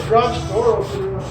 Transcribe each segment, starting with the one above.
garage door opener.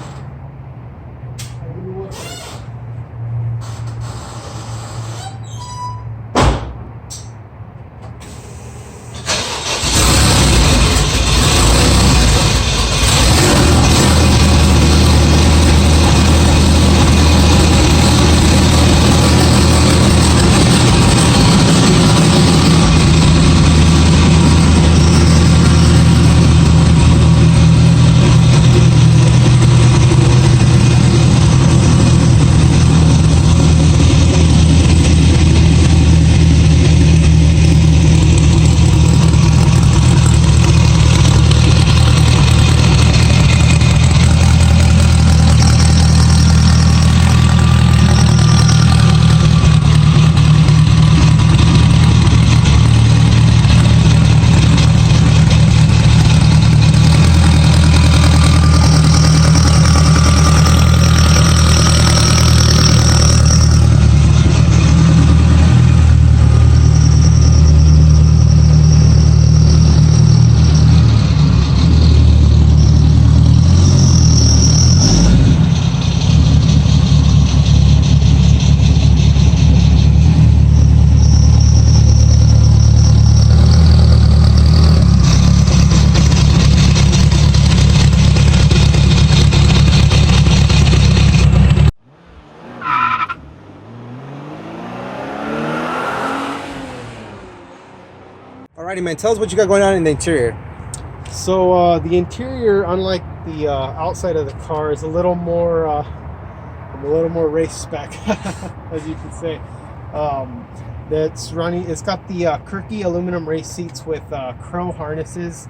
Alrighty, man. Tell us what you got going on in the interior. So the interior, unlike the outside of the car, is a little more race spec, as you can say. That's running. It's got the Kirky aluminum race seats with crow harnesses.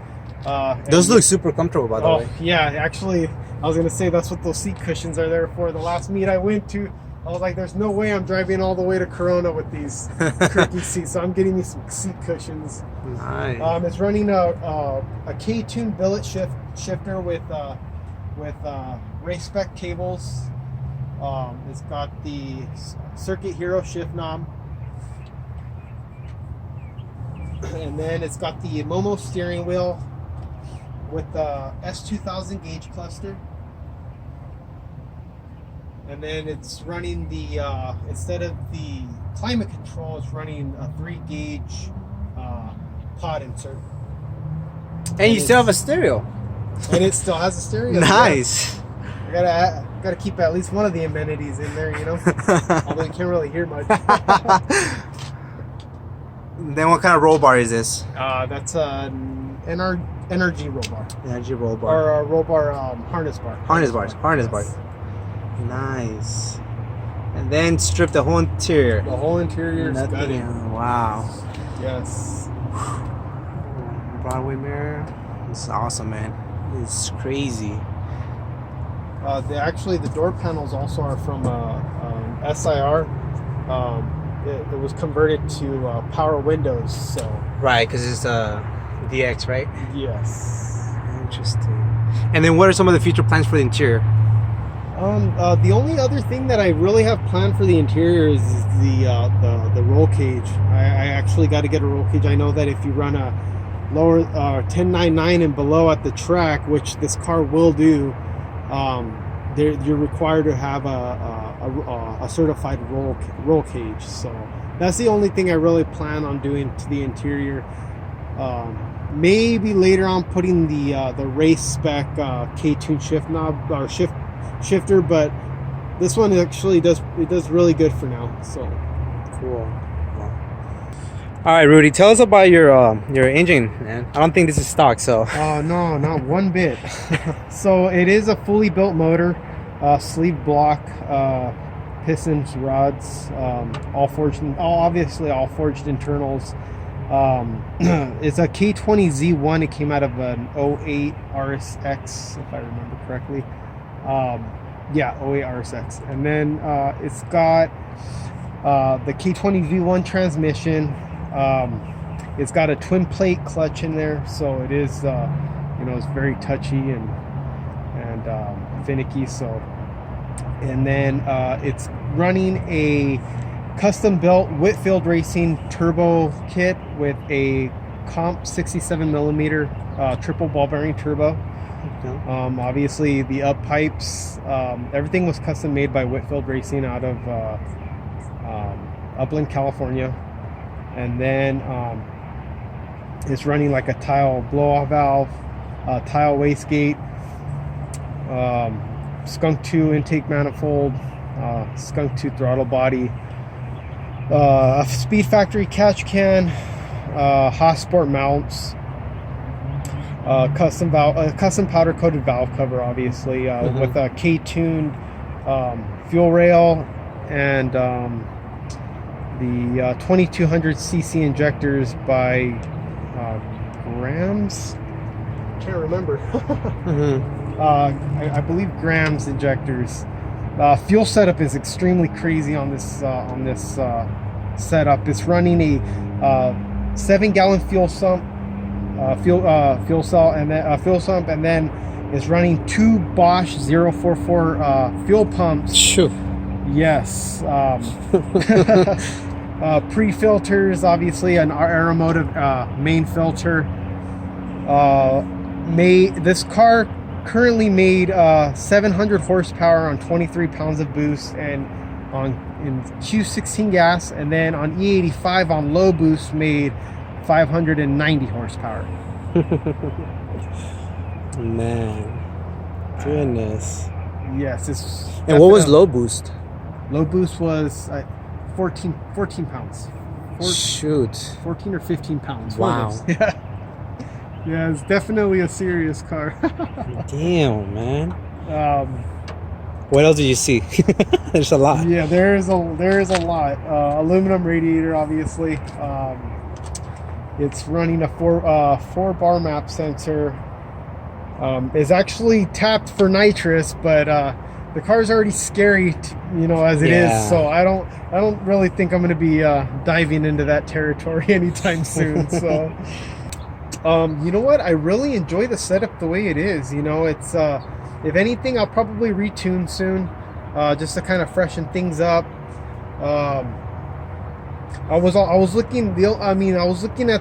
Those look super comfortable, by the way. Yeah, actually, I was gonna say that's what those seat cushions are there for. The last meet I went to, I was like, there's no way I'm driving all the way to Corona with these Kirky seats, so I'm getting me some seat cushions. Nice. It's running a K-tune billet shifter with race spec cables. It's got the Circuit Hero shift knob, and then it's got the Momo steering wheel with the S2000 gauge cluster. And then it's running the, instead of the climate control, it's running a 3-gauge pod insert. And you still have a stereo. And it still has a stereo. Nice. Yeah. I gotta keep at least one of the amenities in there, you know? Although you can't really hear much. Then what kind of roll bar is this? That's an energy roll bar. Energy roll bar. Or a roll bar harness bar. Harness bar. Nice. And then strip the whole interior. The whole interior is gutted. Wow. Yes. Broadway mirror. It's awesome, man. It's crazy. The door panels also are from SIR. It was converted to power windows. So. Right, because it's DX, right? Yes. Interesting. And then what are some of the future plans for the interior? The only other thing that I really have planned for the interior is the roll cage. I actually got to get a roll cage. I know that if you run a lower 1099 and below at the track, which this car will do, you're required to have a certified roll cage. So that's the only thing I really plan on doing to the interior. Maybe later on putting the race spec K-tune shift knob or shifter, but this one actually does really good for now. So cool. All right, Rudy, tell us about your engine, man. I don't think this is stock, so. Oh no, not one bit. So it is a fully built motor, sleeve block, pistons, rods, all forged internals. It's a K20Z1. It came out of an 08 RSX, if I remember correctly. 08 RSX. And then it's got the K20V1 transmission. It's got a twin plate clutch in there, so it is it's very touchy and finicky. So, and then it's running a custom built Whitfield Racing turbo kit with a comp 67 millimeter triple ball bearing turbo. Okay. Obviously, the up pipes, everything was custom made by Whitfield Racing out of Upland, California. And then it's running like a tile blow-off valve, tile wastegate, skunk 2 intake manifold, skunk 2 throttle body, a Speed Factory catch can, Hossport mounts, custom powder coated valve cover, obviously, with a K-tuned fuel rail and the 2200cc injectors by Grams. Can't remember. I believe Grams injectors. Fuel setup is extremely crazy on this setup. It's running a 7-gallon fuel sump, fuel cell, and then fuel sump, and then it's running 2 Bosch 044 fuel pumps. Shoo. Yes. Pre-filters, obviously, an Automotive main filter. This car currently made 700 horsepower on 23 pounds of boost, and in Q16 gas, and then on E85 on low boost made 590 horsepower. Man, goodness. Yes, it's. And what was low boost? Low boost was 14 pounds. Shoot. 14 or 15 pounds. Wow. Yeah. Yeah, it's definitely a serious car. Damn, man. What else did you see? There's a lot. Yeah, there is a lot. Aluminum radiator, obviously. It's running a 4 bar map sensor. It's actually tapped for nitrous, but the car's already scary, as it is. So I don't really think I'm going to be diving into that territory anytime soon. So, you know what? I really enjoy the setup the way it is. It's if anything, I'll probably retune soon, just to kind of freshen things up. I was looking at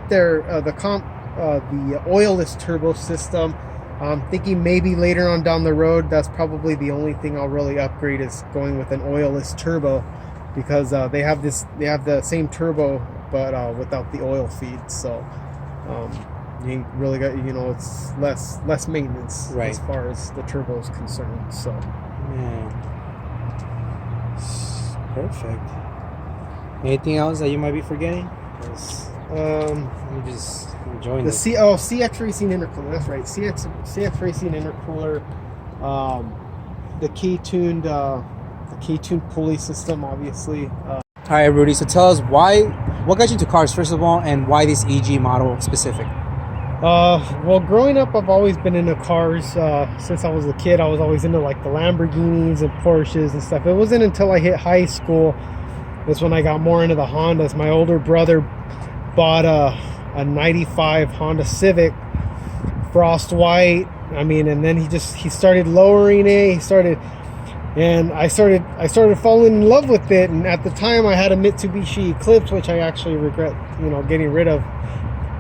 their the oilless turbo system. I'm thinking maybe later on down the road, that's probably the only thing I'll really upgrade, is going with an oilless turbo, because they have the same turbo but without the oil feed. So you ain't really got, it's less maintenance, right, as far as the turbo is concerned. So man, perfect. Anything else that you might be forgetting? I'm just enjoying the this. CX Racing intercooler. That's right, CX Racing intercooler. The K-tuned pulley system, obviously. All right, Rudy. So tell us what got you into cars, first of all, and why this EG model specific? Well, growing up, I've always been into cars. Since I was a kid, I was always into like the Lamborghinis and Porsches and stuff. It wasn't until I hit high school that's when I got more into the Hondas. My older brother bought a 95 Honda Civic, frost white. And then he started lowering it. I started falling in love with it. And at the time, I had a Mitsubishi Eclipse, which I actually regret, getting rid of,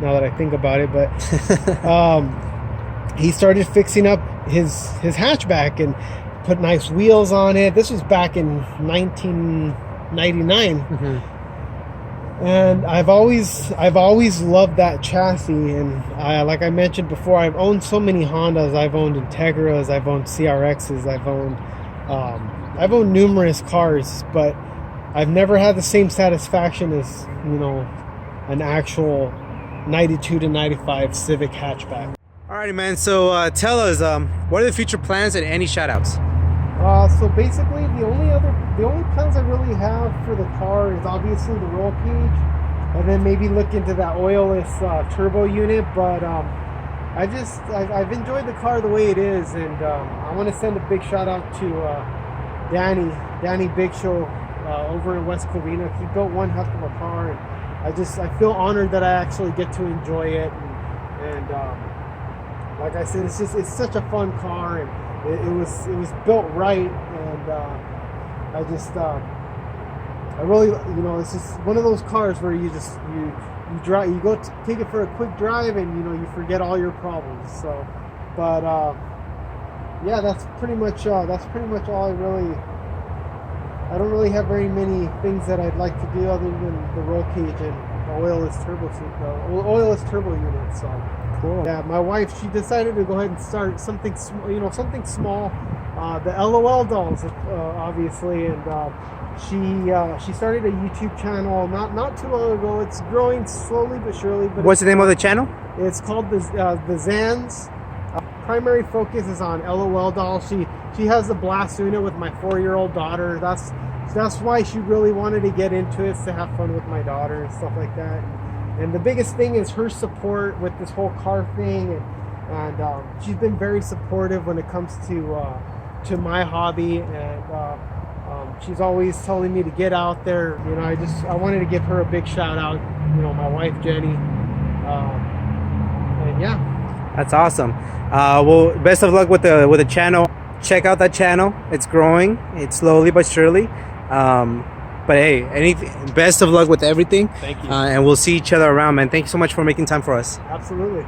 now that I think about it. But he started fixing up his hatchback and put nice wheels on it. This was back in 1999. And I've always loved that chassis. And like I mentioned before, I've owned so many Hondas. I've owned Integras, I've owned CRXs, I've owned numerous cars, but I've never had the same satisfaction as an actual 92 to 95 Civic hatchback. Alrighty, man. So tell us, what are the future plans and any shoutouts? So basically, the only plans I really have for the car is obviously the roll cage, and then maybe look into that oilless turbo unit. But I've enjoyed the car the way it is, and I want to send a big shout out to Danny Big Show over in West Covina. He built one heck of a car, and I feel honored that I actually get to enjoy it. And like I said, it's such a fun car, and it was built right, and I really, it's just one of those cars where you drive, you go take it for a quick drive, and you forget all your problems. So, but yeah, that's pretty much all I don't really have very many things that I'd like to do other than the roll cage and the oilless turbo unit. So Cool. yeah, my wife, she decided to go ahead and start something something small. The LOL dolls, obviously, and she started a YouTube channel not too long ago. It's growing slowly but surely. But What's the name of the channel? it's called the Zans. Primary focus is on LOL dolls. She has the blast unit with my 4-year-old daughter. That's why she really wanted to get into it, is to have fun with my daughter and stuff like that. And the biggest thing is her support with this whole car thing, and she's been very supportive when it comes to my hobby, and she's always telling me to get out there. You know, I wanted to give her a big shout out. You know, my wife Jenny, and yeah. That's awesome. Well, best of luck with the channel. Check out that channel. It's growing. It's slowly but surely. But hey, best of luck with everything. Thank you. And we'll see each other around, man. Thank you so much for making time for us. Absolutely.